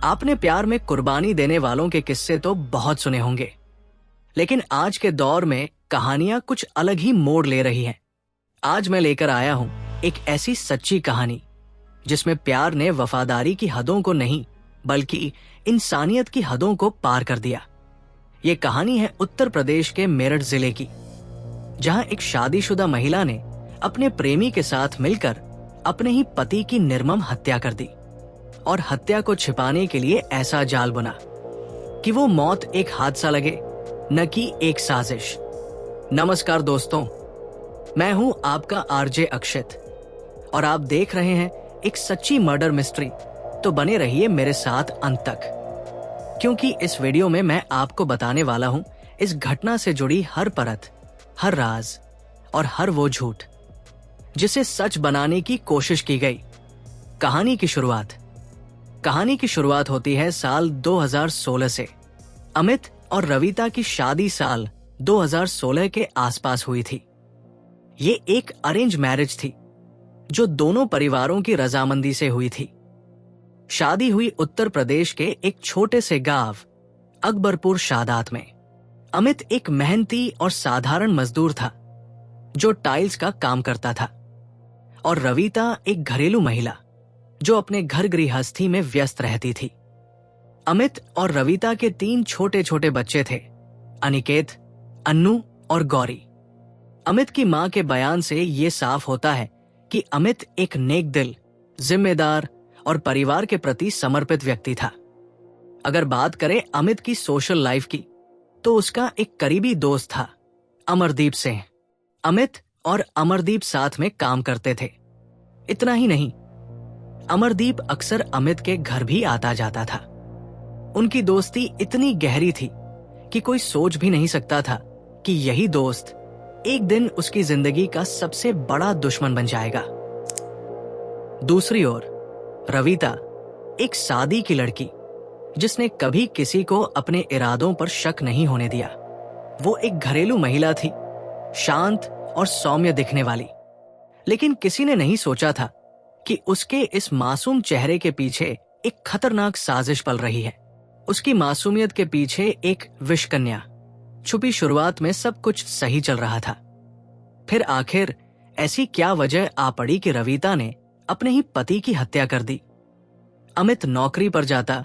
आपने प्यार में कुर्बानी देने वालों के किस्से तो बहुत सुने होंगे, लेकिन आज के दौर में कहानियां कुछ अलग ही मोड़ ले रही हैं। आज मैं लेकर आया हूं एक ऐसी सच्ची कहानी जिसमें प्यार ने वफादारी की हदों को नहीं बल्कि इंसानियत की हदों को पार कर दिया। ये कहानी है उत्तर प्रदेश के मेरठ जिले की, जहां एक शादीशुदा महिला ने अपने प्रेमी के साथ मिलकर अपने ही पति की निर्मम हत्या कर दी और हत्या को छिपाने के लिए ऐसा जाल बुना कि वो मौत एक हादसा लगे न कि एक साजिश। नमस्कार दोस्तों, मैं हूं आपका आरजे अक्षित और आप देख रहे हैं एक सच्ची मर्डर मिस्ट्री। तो बने रहिए मेरे साथ अंत तक, क्योंकि इस वीडियो में मैं आपको बताने वाला हूं इस घटना से जुड़ी हर परत, हर राज और हर वो झूठ जिसे सच बनाने की कोशिश की गई। कहानी की शुरुआत होती है साल 2016 से। अमित और रविता की शादी साल 2016 के आसपास हुई थी। ये एक अरेंज मैरिज थी जो दोनों परिवारों की रजामंदी से हुई थी। शादी हुई उत्तर प्रदेश के एक छोटे से गांव अकबरपुर शादात में। अमित एक मेहनती और साधारण मजदूर था जो टाइल्स का काम करता था और रविता एक घरेलू महिला जो अपने घर गृहस्थी में व्यस्त रहती थी। अमित और रविता के 3 छोटे छोटे बच्चे थे, अनिकेत, अन्नू और गौरी। अमित की मां के बयान से ये साफ होता है कि अमित एक नेक दिल, जिम्मेदार और परिवार के प्रति समर्पित व्यक्ति था। अगर बात करें अमित की सोशल लाइफ की, तो उसका एक करीबी दोस्त था, अमरदीप सिंह। अमित और अमरदीप साथ में काम करते थे। इतना ही नहीं, अमरदीप अक्सर अमित के घर भी आता जाता था। उनकी दोस्ती इतनी गहरी थी कि कोई सोच भी नहीं सकता था कि यही दोस्त एक दिन उसकी जिंदगी का सबसे बड़ा दुश्मन बन जाएगा। दूसरी ओर रविता एक सादी की लड़की जिसने कभी किसी को अपने इरादों पर शक नहीं होने दिया। वो एक घरेलू महिला थी, शांत और सौम्य दिखने वाली, लेकिन किसी ने नहीं सोचा था कि उसके इस मासूम चेहरे के पीछे एक खतरनाक साजिश पल रही है। उसकी मासूमियत के पीछे एक विषकन्या छुपी। शुरुआत में सब कुछ सही चल रहा था, फिर आखिर ऐसी क्या वजह आ पड़ी कि रविता ने अपने ही पति की हत्या कर दी। अमित नौकरी पर जाता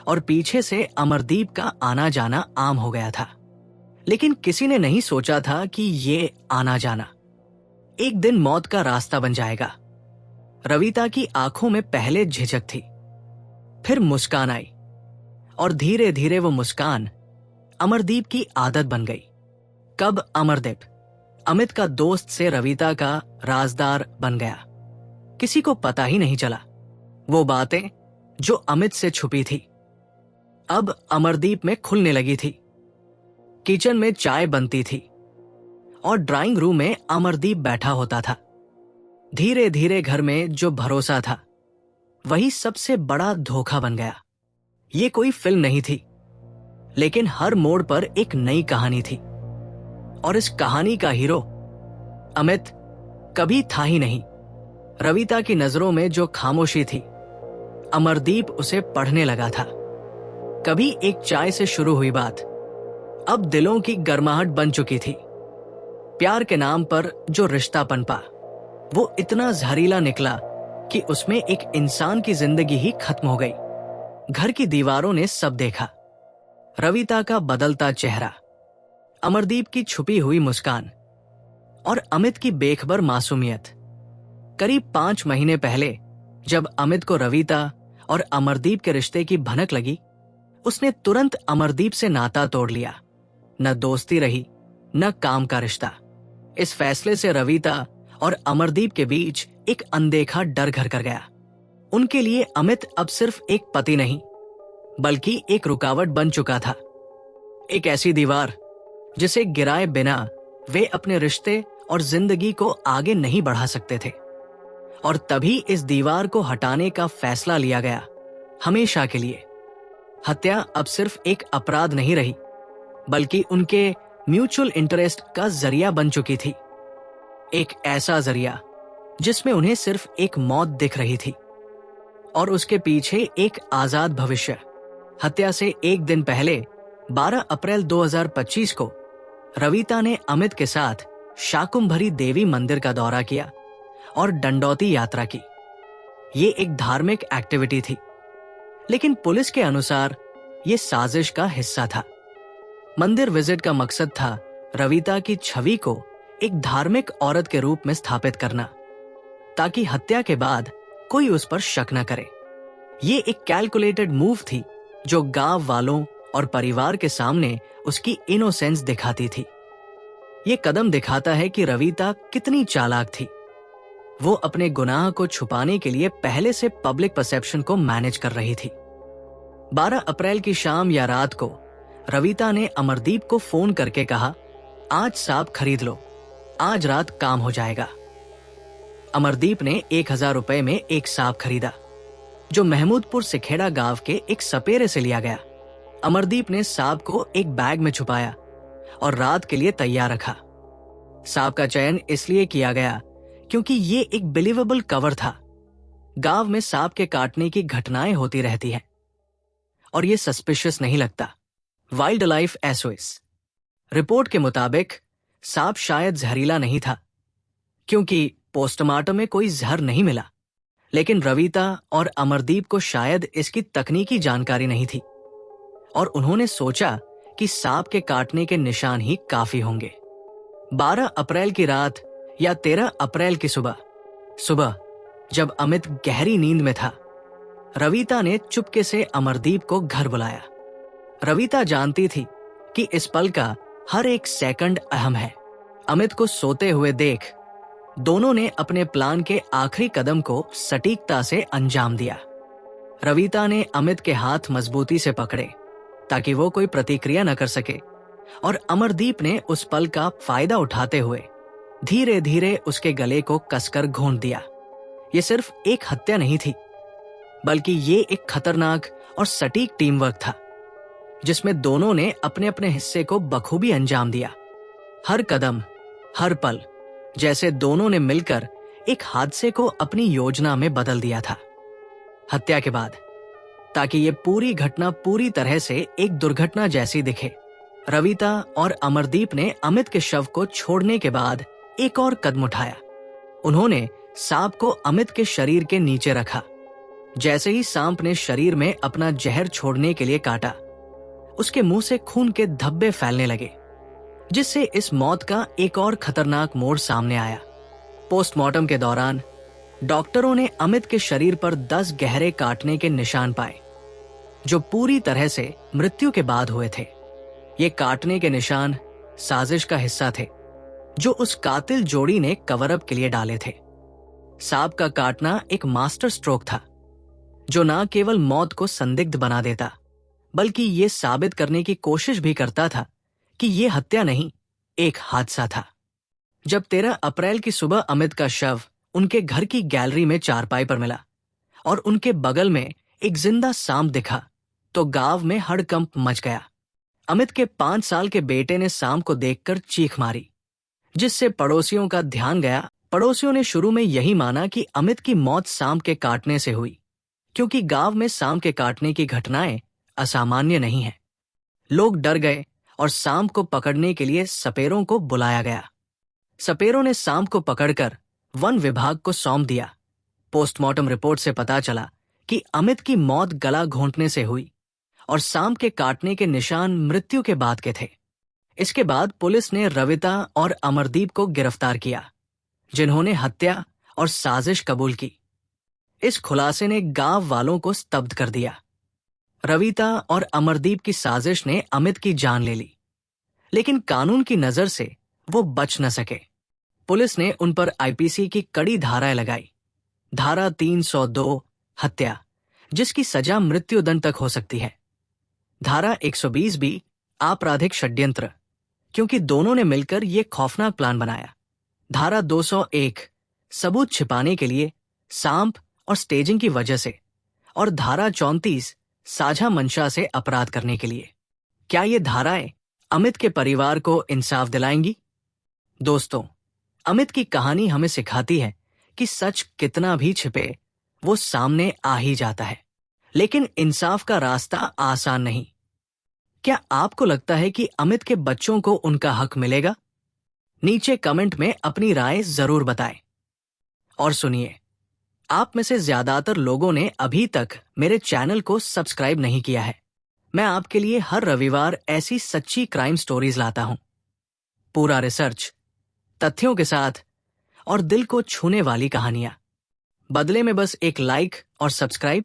और पीछे से अमरदीप का आना जाना आम हो गया था, लेकिन किसी ने नहीं सोचा था कि ये आना जाना एक दिन मौत का रास्ता बन जाएगा। रविता की आंखों में पहले झिझक थी, फिर मुस्कान आई और धीरे धीरे वो मुस्कान अमरदीप की आदत बन गई। कब अमरदीप अमित का दोस्त से रविता का राजदार बन गया, किसी को पता ही नहीं चला। वो बातें जो अमित से छुपी थी अब अमरदीप में खुलने लगी थी। किचन में चाय बनती थी और ड्राइंग रूम में अमरदीप बैठा होता था। धीरे धीरे घर में जो भरोसा था वही सबसे बड़ा धोखा बन गया। ये कोई फिल्म नहीं थी, लेकिन हर मोड़ पर एक नई कहानी थी और इस कहानी का हीरो अमित कभी था ही नहीं। रविता की नजरों में जो खामोशी थी, अमरदीप उसे पढ़ने लगा था। कभी एक चाय से शुरू हुई बात अब दिलों की गर्माहट बन चुकी थी। प्यार के नाम पर जो रिश्ता पनपा वो इतना जहरीला निकला कि उसमें एक इंसान की जिंदगी ही खत्म हो गई। घर की दीवारों ने सब देखा, रविता का बदलता चेहरा, अमरदीप की छुपी हुई मुस्कान और अमित की बेखबर मासूमियत। करीब 5 महीने पहले जब अमित को रविता और अमरदीप के रिश्ते की भनक लगी, उसने तुरंत अमरदीप से नाता तोड़ लिया। न दोस्ती रही, न काम का रिश्ता। इस फैसले से रविता और अमरदीप के बीच एक अनदेखा डर घर कर गया। उनके लिए अमित अब सिर्फ एक पति नहीं बल्कि एक रुकावट बन चुका था, एक ऐसी दीवार जिसे गिराए बिना वे अपने रिश्ते और जिंदगी को आगे नहीं बढ़ा सकते थे। और तभी इस दीवार को हटाने का फैसला लिया गया, हमेशा के लिए। हत्या अब सिर्फ एक अपराध नहीं रही बल्कि उनके म्यूचुअल इंटरेस्ट का जरिया बन चुकी थी। एक ऐसा जरिया जिसमें उन्हें सिर्फ एक मौत दिख रही थी और उसके पीछे एक आजाद भविष्य। हत्या से एक दिन पहले 12 अप्रैल 2025 को रविता ने अमित के साथ शाकुंभरी देवी मंदिर का दौरा किया और दंडौती यात्रा की। ये एक धार्मिक एक्टिविटी थी, लेकिन पुलिस के अनुसार ये साजिश का हिस्सा था। मंदिर विजिट का मकसद था रविता की छवि को एक धार्मिक औरत के रूप में स्थापित करना, ताकि हत्या के बाद कोई उस पर शक न करे। ये एक कैलकुलेटेड मूव थी जो गांव वालों और परिवार के सामने उसकी इनोसेंस दिखाती थी। ये कदम दिखाता है कि रविता कितनी चालाक थी। वो अपने गुनाह को छुपाने के लिए पहले से पब्लिक परसेप्शन को मैनेज कर रही थी। 12 अप्रैल की शाम या रात को रविता ने अमरदीप को फोन करके कहा, आज सांप खरीद लो, आज रात काम हो जाएगा। अमरदीप ने 1000 रुपए में एक सांप खरीदा, जो महमूदपुर सिखेड़ा गांव के एक सपेरे से लिया गया। अमरदीप ने सांप को एक बैग में छुपाया और रात के लिए तैयार रखा। सांप का चयन इसलिए किया गया क्योंकि ये एक बिलीवेबल कवर था। गांव में सांप के काटने की घटनाएं होती रहती हैं और ये सस्पिशियस नहीं लगता। वाइल्ड लाइफ एसओएस रिपोर्ट के मुताबिक सांप शायद जहरीला नहीं था, क्योंकि पोस्टमार्टम में कोई जहर नहीं मिला, लेकिन रविता और अमरदीप को शायद इसकी तकनीकी जानकारी नहीं थी और उन्होंने सोचा कि सांप के काटने के निशान ही काफी होंगे। 12 अप्रैल की रात या 13 अप्रैल की सुबह जब अमित गहरी नींद में था, रविता ने चुपके से अमरदीप को घर बुलाया। रविता जानती थी कि इस पल का हर एक सेकंड अहम है। अमित को सोते हुए देख दोनों ने अपने प्लान के आखिरी कदम को सटीकता से अंजाम दिया। रविता ने अमित के हाथ मजबूती से पकड़े ताकि वो कोई प्रतिक्रिया न कर सके, और अमरदीप ने उस पल का फायदा उठाते हुए धीरे धीरे उसके गले को कसकर घोंट दिया। ये सिर्फ एक हत्या नहीं थी, बल्कि ये एक खतरनाक और सटीक टीम वर्क था, जिसमें दोनों ने अपने अपने हिस्से को बखूबी अंजाम दिया। हर कदम, हर पल जैसे दोनों ने मिलकर एक हादसे को अपनी योजना में बदल दिया था। हत्या के बाद, ताकि ये पूरी घटना पूरी तरह से एक दुर्घटना जैसी दिखे, रविता और अमरदीप ने अमित के शव को छोड़ने के बाद एक और कदम उठाया। उन्होंने सांप को अमित के शरीर के नीचे रखा। जैसे ही सांप ने शरीर में अपना जहर छोड़ने के लिए काटा, उसके मुंह से खून के धब्बे फैलने लगे, जिससे इस मौत का एक और खतरनाक मोड़ सामने आया। पोस्टमार्टम के दौरान डॉक्टरों ने अमित के शरीर पर 10 गहरे काटने के निशान पाए, जो पूरी तरह से मृत्यु के बाद हुए थे। ये काटने के निशान साजिश का हिस्सा थे, जो उस कातिल जोड़ी ने कवर अप के लिए डाले थे। सांप का काटना एक मास्टर स्ट्रोक था, जो न केवल मौत को संदिग्ध बना देता, बल्कि ये साबित करने की कोशिश भी करता था कि ये हत्या नहीं, एक हादसा था। जब 13 अप्रैल की सुबह अमित का शव उनके घर की गैलरी में चारपाई पर मिला और उनके बगल में एक जिंदा सांप दिखा, तो गांव में हड़कंप मच गया। अमित के 5 साल के बेटे ने सांप को देखकर चीख मारी, जिससे पड़ोसियों का ध्यान गया। पड़ोसियों ने शुरू में यही माना कि अमित की मौत सांप के काटने से हुई, क्योंकि गांव में सांप के काटने की घटनाएं असामान्य नहीं हैं। लोग डर गए और सांप को पकड़ने के लिए सपेरों को बुलाया गया। सपेरों ने सांप को पकड़कर वन विभाग को सौंप दिया। पोस्टमार्टम रिपोर्ट से पता चला कि अमित की मौत गला घोंटने से हुई और सांप के काटने के निशान मृत्यु के बाद के थे। इसके बाद पुलिस ने रविता और अमरदीप को गिरफ्तार किया, जिन्होंने हत्या और साजिश कबूल की। इस खुलासे ने गांव वालों को स्तब्ध कर दिया। रविता और अमरदीप की साजिश ने अमित की जान ले ली, लेकिन कानून की नजर से वो बच न सके। पुलिस ने उन पर आईपीसी की कड़ी धाराएं लगाई। धारा 302 हत्या, जिसकी सजा मृत्युदंड तक हो सकती है। धारा 120 भी आपराधिक षड्यंत्र, क्योंकि दोनों ने मिलकर ये खौफनाक प्लान बनाया। धारा 201 सबूत छिपाने के लिए, सांप और स्टेजिंग की वजह से, और धारा 34 साझा मंशा से अपराध करने के लिए। क्या ये धाराएं अमित के परिवार को इंसाफ दिलाएंगी? दोस्तों, अमित की कहानी हमें सिखाती है कि सच कितना भी छिपे, वो सामने आ ही जाता है। लेकिन इंसाफ का रास्ता आसान नहीं। क्या आपको लगता है कि अमित के बच्चों को उनका हक मिलेगा? नीचे कमेंट में अपनी राय जरूर बताएं। और सुनिए, आप में से ज्यादातर लोगों ने अभी तक मेरे चैनल को सब्सक्राइब नहीं किया है। मैं आपके लिए हर रविवार ऐसी सच्ची क्राइम स्टोरीज लाता हूं, पूरा रिसर्च, तथ्यों के साथ और दिल को छूने वाली कहानियां। बदले में बस एक लाइक और सब्सक्राइब।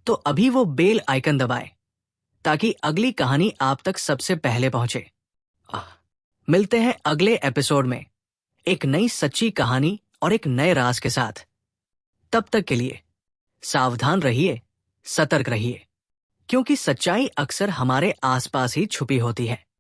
तो अभी वो बेल आइकन दबाएं ताकि अगली कहानी आप तक सबसे पहले पहुंचे। मिलते हैं अगले एपिसोड में एक नई सच्ची कहानी और एक नए राज के साथ। तब तक के लिए सावधान रहिए, सतर्क रहिए, क्योंकि सच्चाई अक्सर हमारे आसपास ही छुपी होती है।